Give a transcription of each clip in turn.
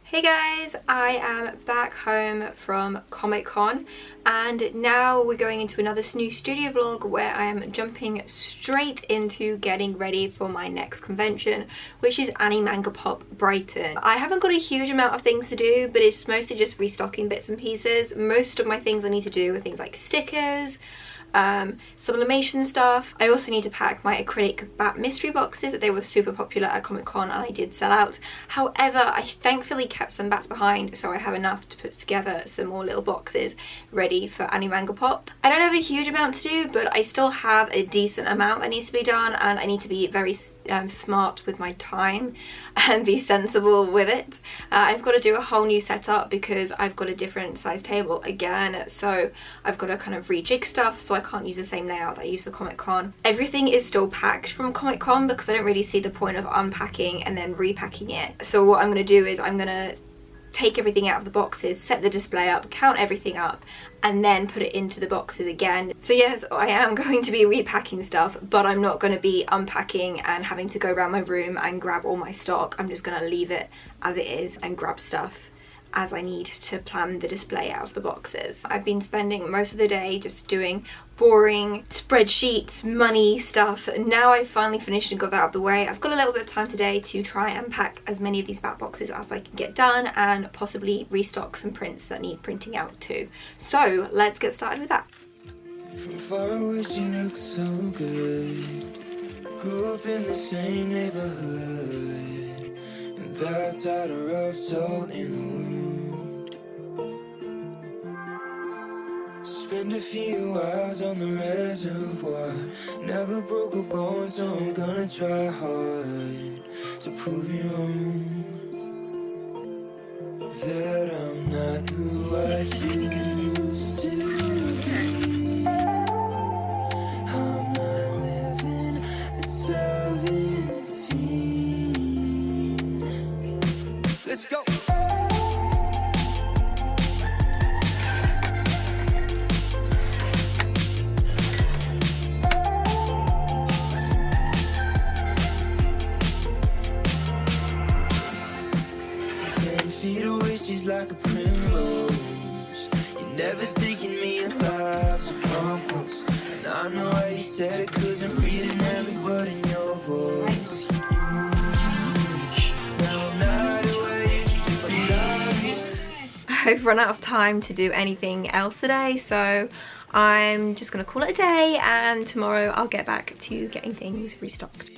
Hey guys, I am back home from Comic-Con and now we're going into another new studio vlog where I am jumping straight into getting ready for my next convention, which is Animangapop Brighton. I haven't got a huge amount of things to do, but it's mostly just restocking bits and pieces. Most of my things I need to do are things like stickers, sublimation stuff. I also need to pack my acrylic bat mystery boxes. They were super popular at Comic-Con and I did sell out. However, I thankfully kept some bats behind, so I have enough to put together some more little boxes ready for Animangapop. I don't have a huge amount to do, but I still have a decent amount that needs to be done, and I need to be very smart with my time and be sensible with it. I've got to do a whole new setup because I've got a different size table again, so I've got to kind of rejig stuff, so I can't use the same layout that I used for Comic-Con. Everything is still packed from Comic-Con because I don't really see the point of unpacking and then repacking it. So what I'm going to do is I'm going to take everything out of the boxes, set the display up, count everything up, and then put it into the boxes again. So yes, I am going to be repacking stuff, but I'm not going to be unpacking and having to go around my room and grab all my stock. I'm just going to leave it as it is and grab stuff as I need to plan the display out of the boxes. I've been spending most of the day just doing boring spreadsheets, money stuff. Now I've finally finished and got that out of the way. I've got a little bit of time today to try and pack as many of these bat boxes as I can get done and possibly restock some prints that need printing out too. So let's get started with that. From far away she looks so good. Grew up in the same neighborhood, and that's how to rub salt in the wound. Spend a few hours on the reservoir. Never broke a bone, so I'm gonna try hard to prove you wrong, that I'm not who I used to be. I'm not living at 17. Let's go. She's like a primrose. You're never taking me alive, so come close. And I know why you said it, cause I'm reading every word in your voice. Now I'm not who I used to be. I've run out of time to do anything else today, so I'm just gonna call it a day, and tomorrow I'll get back to getting things restocked.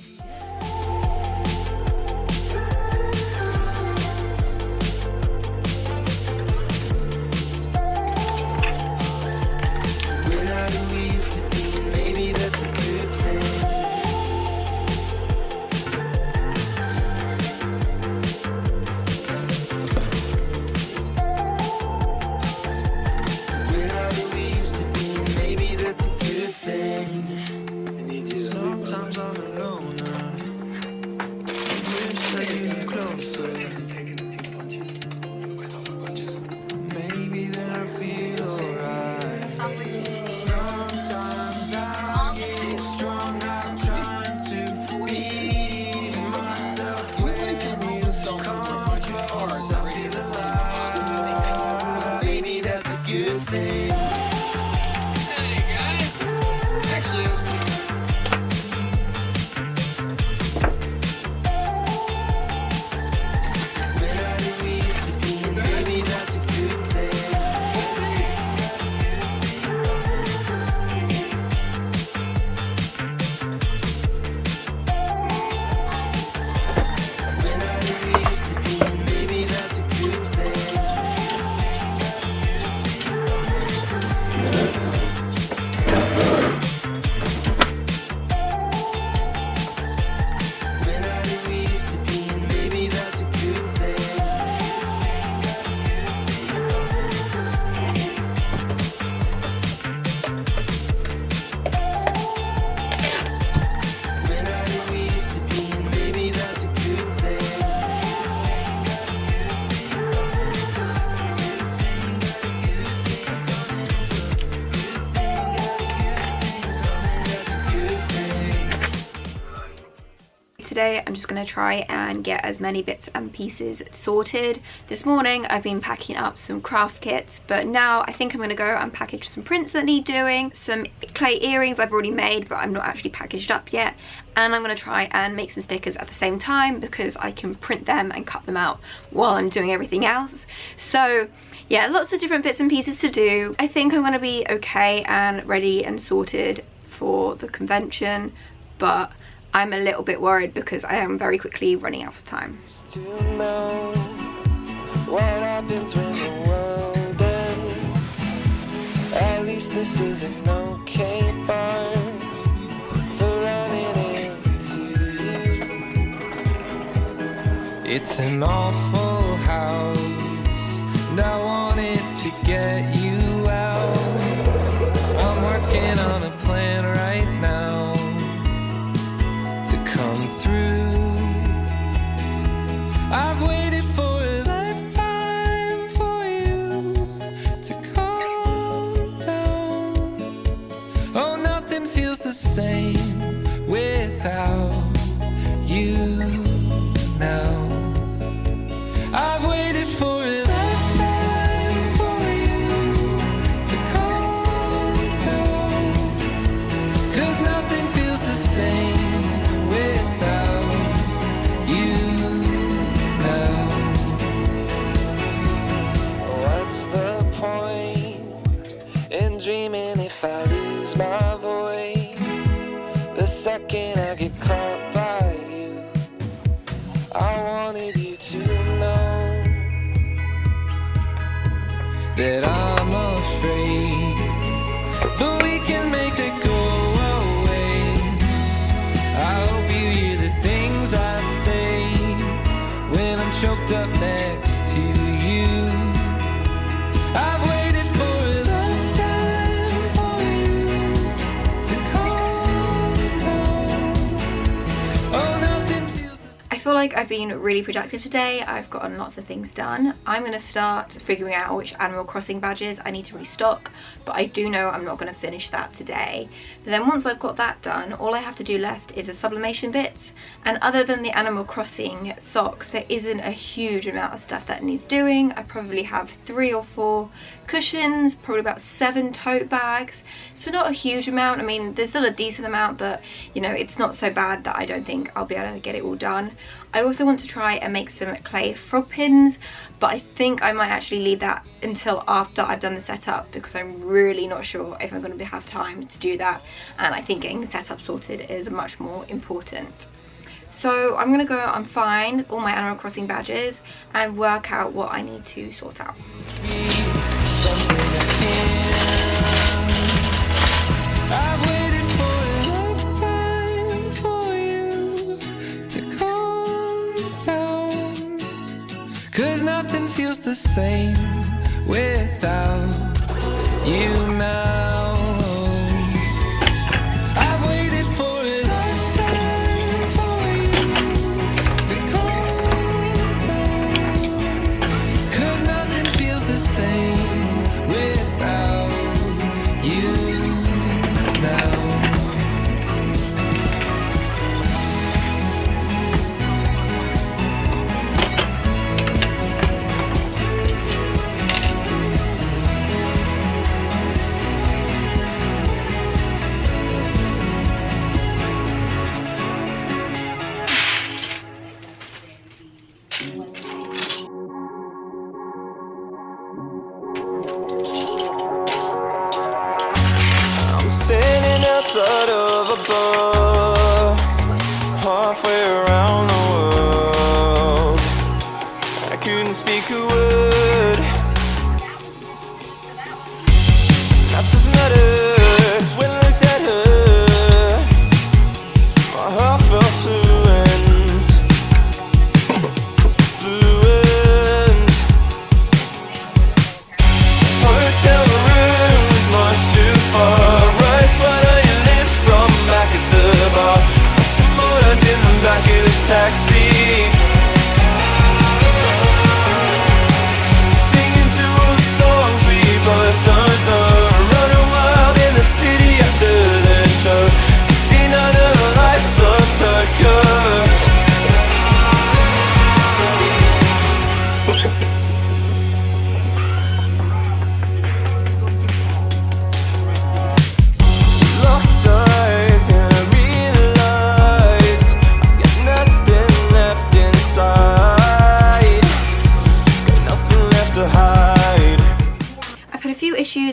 today I'm just going to try and get as many bits and pieces sorted. This morning I've been packing up some craft kits, but now I think I'm going to go and package some prints that need doing, some clay earrings I've already made but I'm not actually packaged up yet, and I'm going to try and make some stickers at the same time because I can print them and cut them out while I'm doing everything else. So yeah, lots of different bits and pieces to do. I think I'm going to be okay and ready and sorted for the convention, but I'm a little bit worried because I am very quickly running out of time. To know what happens when the world ends. At least this is an okay bar for running into you. It's an awful house, and I wanted to get you out. I'm working on a plan right now to come through. I've waited for a lifetime for you to calm down. Oh, nothing feels the same without you now. I've waited for a lifetime for you to calm down, 'cause nothing feels the same without you now. What's the point in dreaming if I lose my voice? The second I get caught by you, I wanted you to know that I'm afraid, but we can make it go away. I hope you hear the things I say when I'm choked up next to you. I've waited for a lifetime for you to calm down. Oh, nothing feels the same. I feel like I've been really productive today. I've gotten lots of things done. I'm going to start figuring out which Animal Crossing badges I need to restock, but I do know I'm not going to finish that today. But then once I've got that done, all I have to do left is the sublimation bits, and other than the Animal Crossing socks, there isn't a huge amount of stuff that needs doing. I probably have 3 or 4 cushions, probably about 7 tote bags, so not a huge amount. I mean, there's still a decent amount, but you know, it's not so bad that I don't think I'll be able to get it all done. I also want to try and make some clay frog pins, but I think I might actually leave that until after I've done the setup because I'm really not sure if I'm going to have time to do that, and I think getting the setup sorted is much more important. So I'm going to go and find all my Animal Crossing badges and work out what I need to sort out. I've waited for a lifetime for you to calm down, 'cause nothing feels the same without you now. I've waited for a lifetime for you to calm down, 'cause nothing feels the same without you now. I'm standing outside of a bar, halfway around the world. I couldn't speak a word. That doesn't matter, 'cause when I looked at her, my heart felt fluent. Hotel room is much too far. Right, what are your lips from back at the bar? Put some motors in the back of this taxi. Sing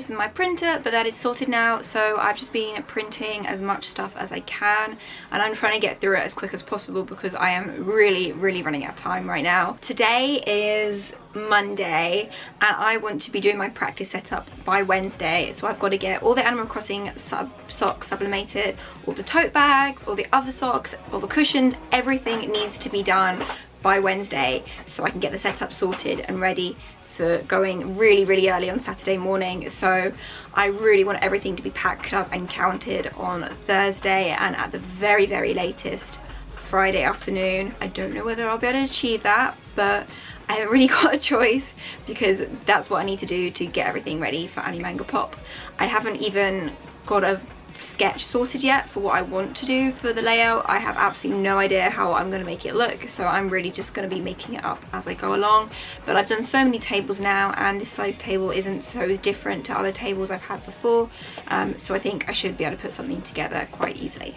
issues with my printer, but that is sorted now. So I've just been printing as much stuff as I can, and I'm trying to get through it as quick as possible because I am really running out of time right now. Today is Monday and I want to be doing my practice setup by Wednesday, so I've got to get all the Animal Crossing socks sublimated, all the tote bags, all the other socks, all the cushions, everything needs to be done by Wednesday so I can get the setup sorted and ready for going really early on Saturday morning. So I really want everything to be packed up and counted on Thursday, and at the very latest Friday afternoon. I don't know whether I'll be able to achieve that, but I haven't really got a choice because that's what I need to do to get everything ready for Animangapop. I haven't even got a sketch sorted yet for what I want to do for the layout. I have absolutely no idea how I'm going to make it look, so I'm really just going to be making it up as I go along. But I've done so many tables now, and this size table isn't so different to other tables I've had before, so I think I should be able to put something together quite easily.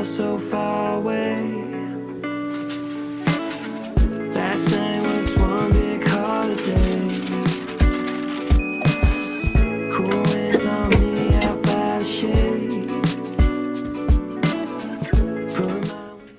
So far away. Last night was one big holiday. Cool winds on me out by the shade.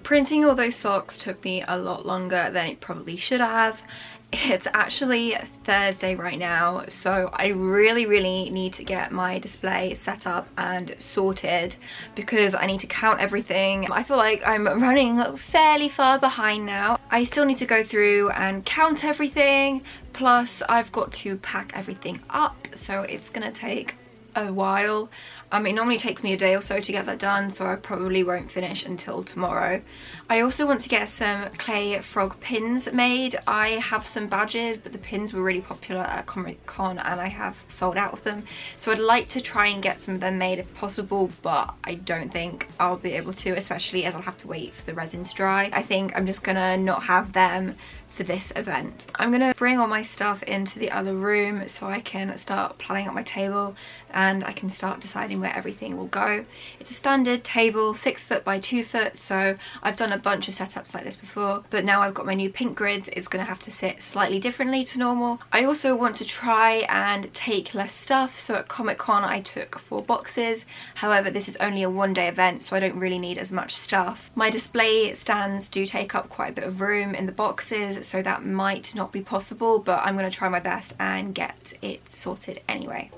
Printing all those socks took me a lot longer than it probably should have. It's actually Thursday right now, so I really need to get my display set up and sorted because I need to count everything. I feel like I'm running fairly far behind now. I still need to go through and count everything, plus I've got to pack everything up, so it's gonna take a while. It normally takes me a day or so to get that done, so I probably won't finish until tomorrow. I also want to get some clay frog pins made. I have some badges, but the pins were really popular at Comic-Con and I have sold out of them. So I'd like to try and get some of them made if possible, but I don't think I'll be able to, especially as I'll have to wait for the resin to dry. I think I'm just gonna not have them for this event. I'm gonna bring all my stuff into the other room so I can start planning out my table and I can start deciding where everything will go. It's a standard table, 6 foot by 2 foot, so I've done a bunch of setups like this before, but now I've got my new pink grids, it's gonna have to sit slightly differently to normal. I also want to try and take less stuff, so at Comic-Con I took 4 boxes. However, this is only a one-day event, so I don't really need as much stuff. My display stands do take up quite a bit of room in the boxes, so that might not be possible, but I'm gonna try my best and get it sorted anyway.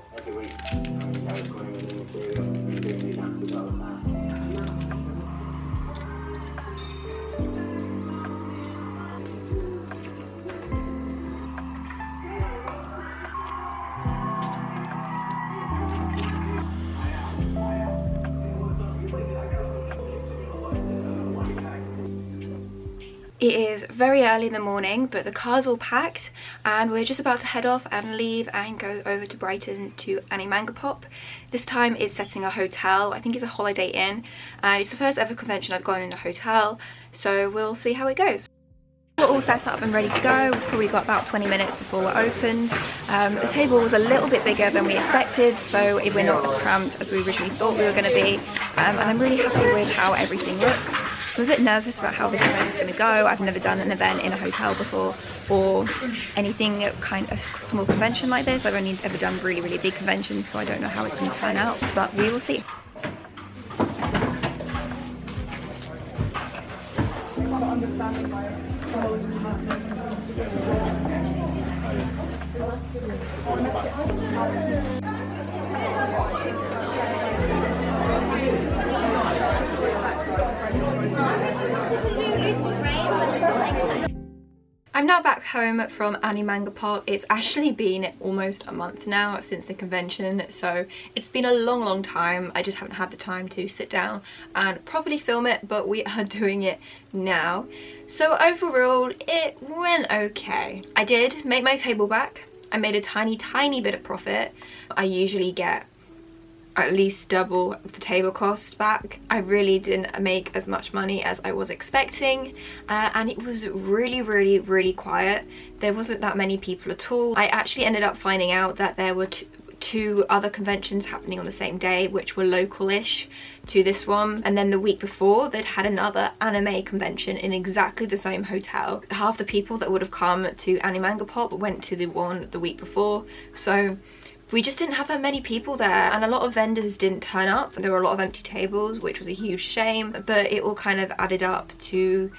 It is very early in the morning, but the car's all packed and we're just about to head off and leave and go over to Brighton to Animangapop. This time it's setting a hotel. I think it's a Holiday Inn, and it's the first ever convention I've gone in a hotel, so we'll see how it goes. We're all set up and ready to go. We've probably got about 20 minutes before we're opened. The table was a little bit bigger than we expected, so we're not as cramped as we originally thought we were going to be, and I'm really happy with how everything looks. I'm a bit nervous about how this event is going to go. I've never done an event in a hotel before, or anything kind of small convention like this. I've only ever done really, really big conventions, so I don't know how it's going to turn out, but we will see. I'm now back home from Animangapop. It's actually been almost a month now since the convention, so it's been a long time. I just haven't had the time to sit down and properly film it, but we are doing it now. So overall, it went okay. I did make my table back. I made a tiny bit of profit. I usually get at least double the table cost back. I really didn't make as much money as I was expecting, and it was really quiet. There wasn't that many people at all. I actually ended up finding out that there were two other conventions happening on the same day, which were local-ish to this one, and then the week before they'd had another anime convention in exactly the same hotel. Half the people that would have come to Animangapop went to the one the week before, so we just didn't have that many people there, and a lot of vendors didn't turn up. There were a lot of empty tables, which was a huge shame, but it all kind of added up to,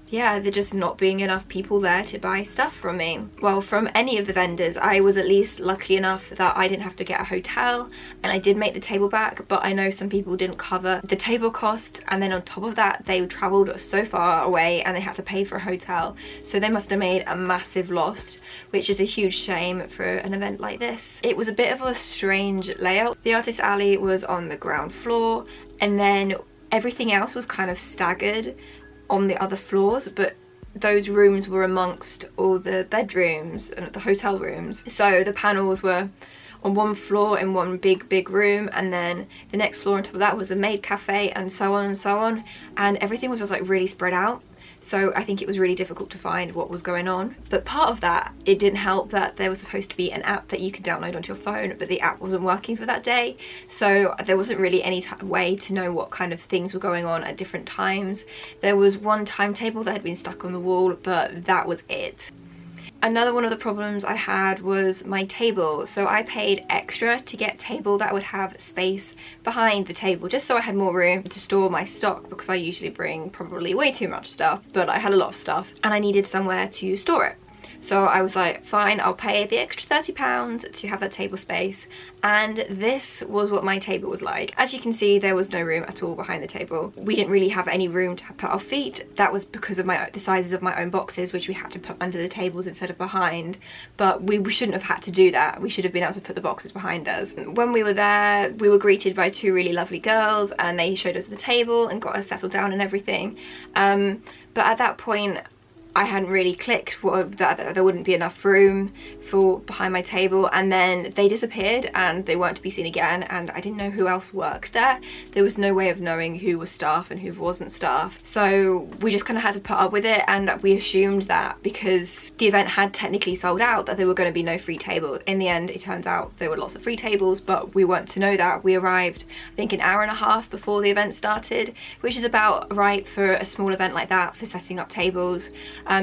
yeah, there just not being enough people there to buy stuff from me. Well, from any of the vendors, I was at least lucky enough that I didn't have to get a hotel, and I did make the table back, but I know some people didn't cover the table cost, and then on top of that, they traveled so far away and they had to pay for a hotel, so they must have made a massive loss, which is a huge shame for an event like this. It was a bit of a strange layout. The artist alley was on the ground floor, and then everything else was kind of staggered on the other floors, but those rooms were amongst all the bedrooms and the hotel rooms. So the panels were on one floor in one big room, and then the next floor on top of that was the maid cafe, and so on, and everything was just like really spread out. So I think it was really difficult to find what was going on. But part of that, it didn't help that there was supposed to be an app that you could download onto your phone, but the app wasn't working for that day. So there wasn't really any way to know what kind of things were going on at different times. There was one timetable that had been stuck on the wall, but that was it. Another one of the problems I had was my table. So I paid extra to get a table that would have space behind the table, just so I had more room to store my stock, because I usually bring probably way too much stuff, but I had a lot of stuff and I needed somewhere to store it. So I was like, fine, I'll pay the extra £30 to have that table space. And this was what my table was like. As you can see, there was no room at all behind the table. We didn't really have any room to put our feet. That was because of the sizes of my own boxes, which we had to put under the tables instead of behind. But we shouldn't have had to do that. We should have been able to put the boxes behind us. When we were there, we were greeted by two really lovely girls, and they showed us the table and got us settled down and everything. But at that point, I hadn't really clicked that there wouldn't be enough room for behind my table, and then they disappeared and they weren't to be seen again, and I didn't know who else worked there. There was no way of knowing who was staff and who wasn't staff, so we just kind of had to put up with it, and we assumed that because the event had technically sold out that there were going to be no free tables. In the end, it turns out there were lots of free tables, but we weren't to know that. We arrived, I think, an hour and a half before the event started, which is about right for a small event like that, for setting up tables.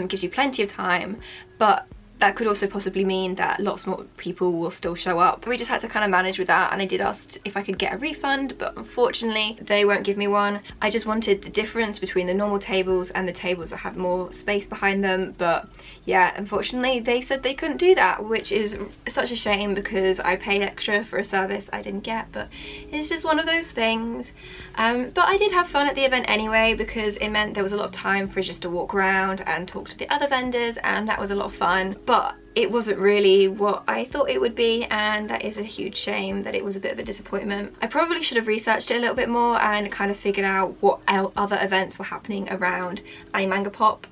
Gives you plenty of time, but that could also possibly mean that lots more people will still show up. We just had to kind of manage with that, and I did ask if I could get a refund, but unfortunately they won't give me one. I just wanted the difference between the normal tables and the tables that had more space behind them, but yeah, unfortunately they said they couldn't do that, which is such a shame because I paid extra for a service I didn't get, but it's just one of those things. But I did have fun at the event anyway, because it meant there was a lot of time for us just to walk around and talk to the other vendors, and that was a lot of fun. But it wasn't really what I thought it would be, and that is a huge shame that it was a bit of a disappointment. I probably should have researched it a little bit more and kind of figured out what other events were happening around Animangapop,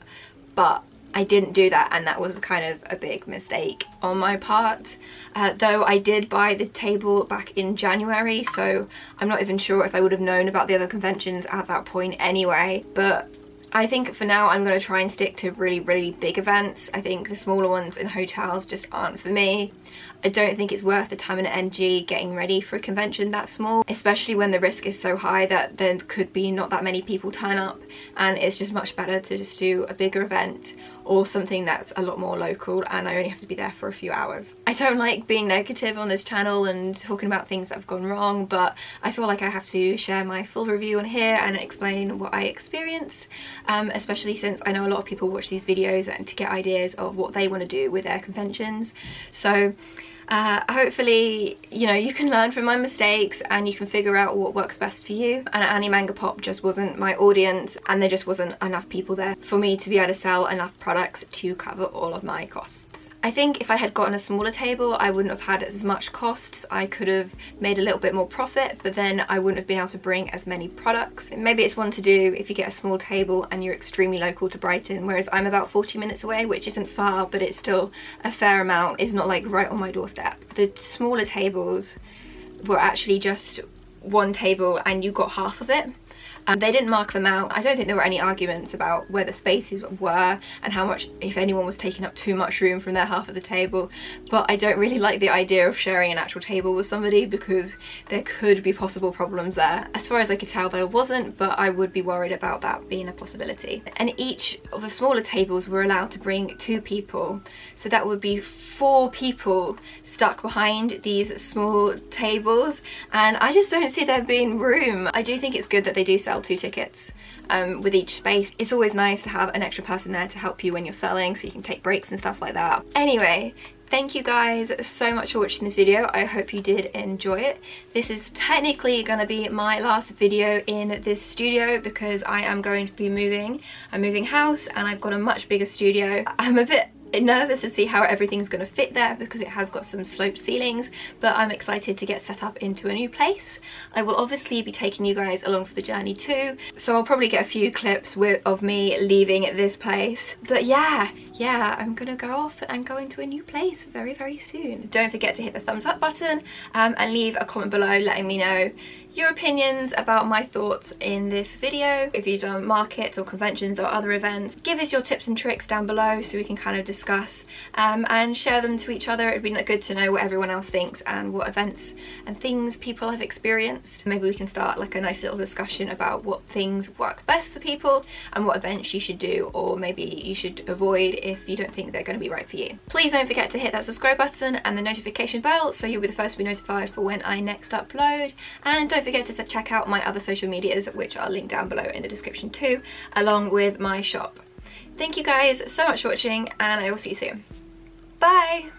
but I didn't do that, and that was kind of a big mistake on my part. Though I did buy the table back in January, so I'm not even sure if I would have known about the other conventions at that point anyway. But I think for now I'm going to try and stick to really big events. I think the smaller ones in hotels just aren't for me. I don't think it's worth the time and energy getting ready for a convention that small, especially when the risk is so high that there could be not that many people turn up, and it's just much better to just do a bigger event or something that's a lot more local and I only have to be there for a few hours. I don't like being negative on this channel and talking about things that have gone wrong, but I feel like I have to share my full review on here and explain what I experienced, especially since I know a lot of people watch these videos and to get ideas of what they want to do with their conventions. So hopefully, you know, you can learn from my mistakes and you can figure out what works best for you. And Animangapop just wasn't my audience, and there just wasn't enough people there for me to be able to sell enough products to cover all of my costs. I think if I had gotten a smaller table, I wouldn't have had as much costs. I could have made a little bit more profit, but then I wouldn't have been able to bring as many products. Maybe it's one to do if you get a small table and you're extremely local to Brighton, whereas I'm about 40 minutes away, which isn't far, but it's still a fair amount. It's not like right on my doorstep. The smaller tables were actually just one table and you got half of it. They didn't mark them out. I don't think there were any arguments about where the spaces were and how much, if anyone was taking up too much room from their half of the table. But I don't really like the idea of sharing an actual table with somebody because there could be possible problems there. As far as I could tell, there wasn't, but I would be worried about that being a possibility. And each of the smaller tables were allowed to bring 2 people. So that would be 4 people stuck behind these small tables. And I just don't see there being room. I do think it's good that they do sell 2 tickets with each space. It's always nice to have an extra person there to help you when you're selling, so you can take breaks and stuff like that. Anyway, thank you guys so much for watching this video. I hope you did enjoy it. This is technically going to be my last video in this studio because I am going to be moving. I'm moving house and I've got a much bigger studio. I'm a bit nervous to see how everything's going to fit there because it has got some sloped ceilings, but I'm excited to get set up into a new place. I will obviously be taking you guys along for the journey too, so I'll probably get a few clips of me leaving this place. But yeah, I'm gonna go off and go into a new place very soon. Don't forget to hit the thumbs up button and leave a comment below letting me know your opinions about my thoughts in this video. If you've done markets or conventions or other events, give us your tips and tricks down below so we can kind of discuss and share them to each other. It'd be good to know what everyone else thinks and what events and things people have experienced. Maybe we can start like a nice little discussion about what things work best for people and what events you should do, or maybe you should avoid if you don't think they're going to be right for you. Please don't forget to hit that subscribe button and the notification bell so you'll be the first to be notified for when I next upload. And don't forget to check out my other social medias, which are linked down below in the description too, along with my shop. Thank you guys so much for watching, and I will see you soon. Bye!